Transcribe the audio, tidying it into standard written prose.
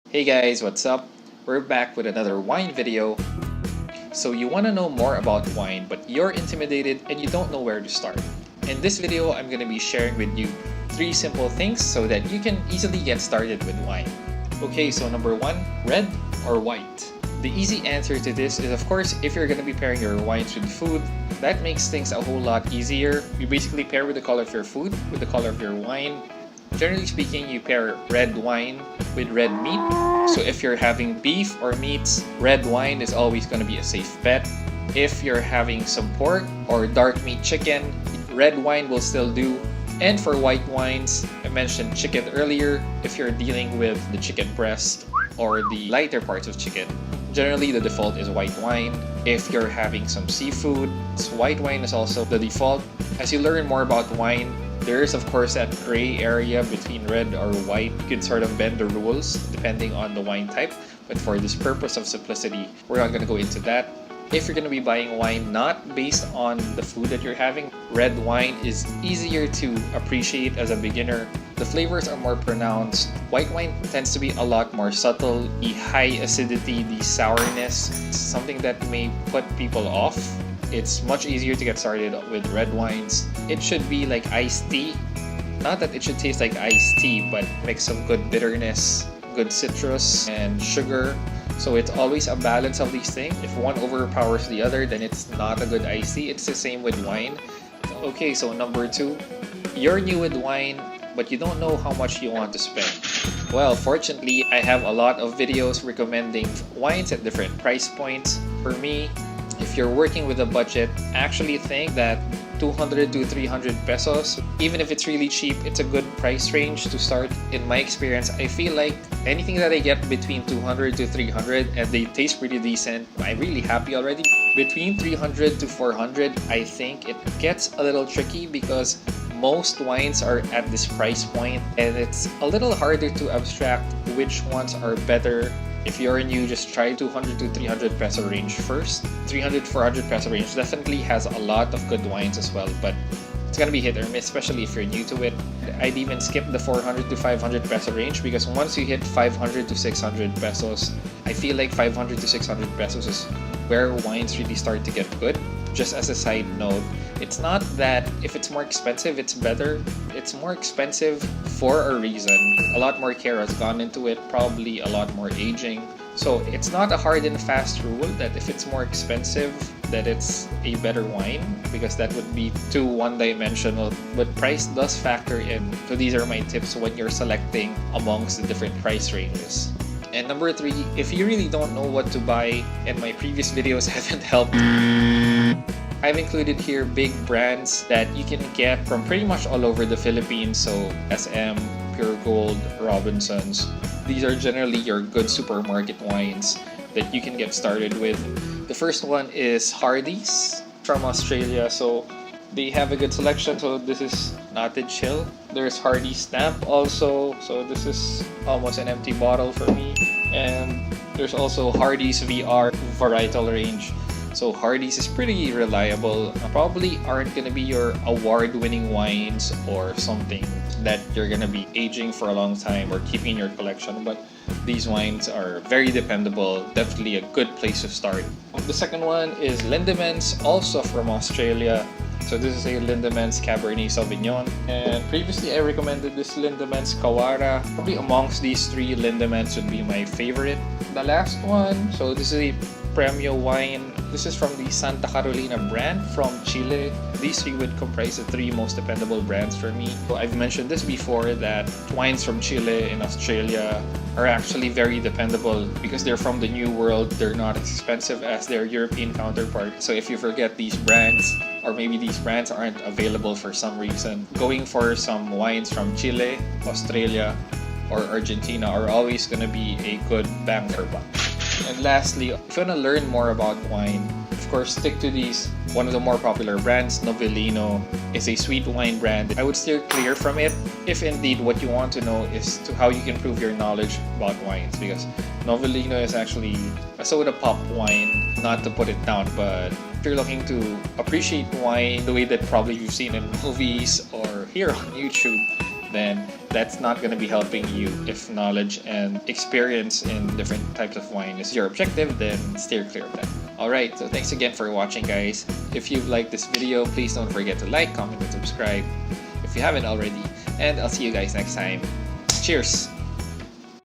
Hey guys, what's up? We're back with another wine video. So you want to know more about wine but you're intimidated and you don't know where to start. In this video, I'm going to be sharing with you 3 simple things so that you can easily get started with wine. Okay, so number 1, red or white? The easy answer to this is of course if you're going to be pairing your wines with food, that makes things a whole lot easier. You basically pair with the color of your food, with the color of your wine. Generally speaking, you pair red wine with red meat. So if you're having beef or meats, red wine is always going to be a safe bet. If you're having some pork or dark meat chicken, red wine will still do. And for white wines, I mentioned chicken earlier. If you're dealing with the chicken breast or the lighter parts of chicken, generally the default is white wine. If you're having some seafood, white wine is also the default. As you learn more about wine, there is of course that gray area between red or white. You can sort of bend the rules depending on the wine type, but for this purpose of simplicity, we're not going to go into that. If you're going to be buying wine not based on the food that you're having, red wine is easier to appreciate as a beginner. The flavors are more pronounced. White wine tends to be a lot more subtle. The high acidity, the sourness, something that may put people off. It's much easier to get started with red wines. It should be like iced tea. Not that it should taste like iced tea, but mix some good bitterness, good citrus, and sugar. So it's always a balance of these things. If one overpowers the other, then it's not a good iced tea. It's the same with wine. Okay, so number 2, you're new with wine, but you don't know how much you want to spend. Well, fortunately, I have a lot of videos recommending wines at different price points. For me, if you're working with a budget, actually think that 200 to 300 pesos, even if it's really cheap, it's a good price range to start. In my experience, I feel like anything that I get between 200 to 300 and they taste pretty decent, I'm really happy already. Between 300 to 400, I think it gets a little tricky because most wines are at this price point and it's a little harder to abstract which ones are better. If you're new, just try 200 to 300 peso range first. 300 to 400 peso range definitely has a lot of good wines as well, but it's gonna be hit or miss, especially if you're new to it. I'd even skip the 400 to 500 peso range because once you hit 500 to 600 pesos, I feel like 500 to 600 pesos is where wines really start to get good. Just as a side note, it's not that if it's more expensive, it's better. It's more expensive for a reason. A lot more care has gone into it, probably a lot more aging. So it's not a hard and fast rule that if it's more expensive, that it's a better wine, because that would be too one-dimensional. But price does factor in. So these are my tips when you're selecting amongst the different price ranges. And number 3, if you really don't know what to buy and my previous videos haven't helped, I've included here big brands that you can get from pretty much all over the Philippines. So SM, Pure Gold, Robinsons. These are generally your good supermarket wines that you can get started with. The first one is Hardy's from Australia. So they have a good selection. So this is Knotted Chill. There's Hardy's Snap also. So this is almost an empty bottle for me. And there's also Hardy's VR varietal range. So Hardy's is pretty reliable. Probably aren't gonna be your award-winning wines or something that you're gonna be aging for a long time or keeping in your collection, but these wines are very dependable. Definitely a good place to start. The second one is Lindemans, also from Australia. So this is a Lindemans Cabernet Sauvignon, and previously I recommended this Lindemans Kawara. Probably amongst these 3, Lindemans would be my favorite. The last one, so this is a Premio wine. This is from the Santa Carolina brand from Chile. These 3 would comprise the 3 most dependable brands for me. So I've mentioned this before that wines from Chile and Australia are actually very dependable because they're from the New World. They're not as expensive as their European counterparts. So if you forget these brands, or maybe these brands aren't available for some reason, going for some wines from Chile, Australia, or Argentina are always going to be a good bang for buck. And lastly, if you want to learn more about wine, of course, stick to these. One of the more popular brands, Novellino, is a sweet wine brand. I would steer clear from it if indeed what you want to know is to how you can improve your knowledge about wines, because Novellino is actually a soda pop wine, not to put it down, but if you're looking to appreciate wine the way that probably you've seen in movies or here on YouTube, then that's not going to be helping you. If knowledge and experience in different types of wine is your objective, then steer clear of that. Alright, so thanks again for watching, guys. If you've liked this video, please don't forget to like, comment, and subscribe if you haven't already. And I'll see you guys next time. Cheers!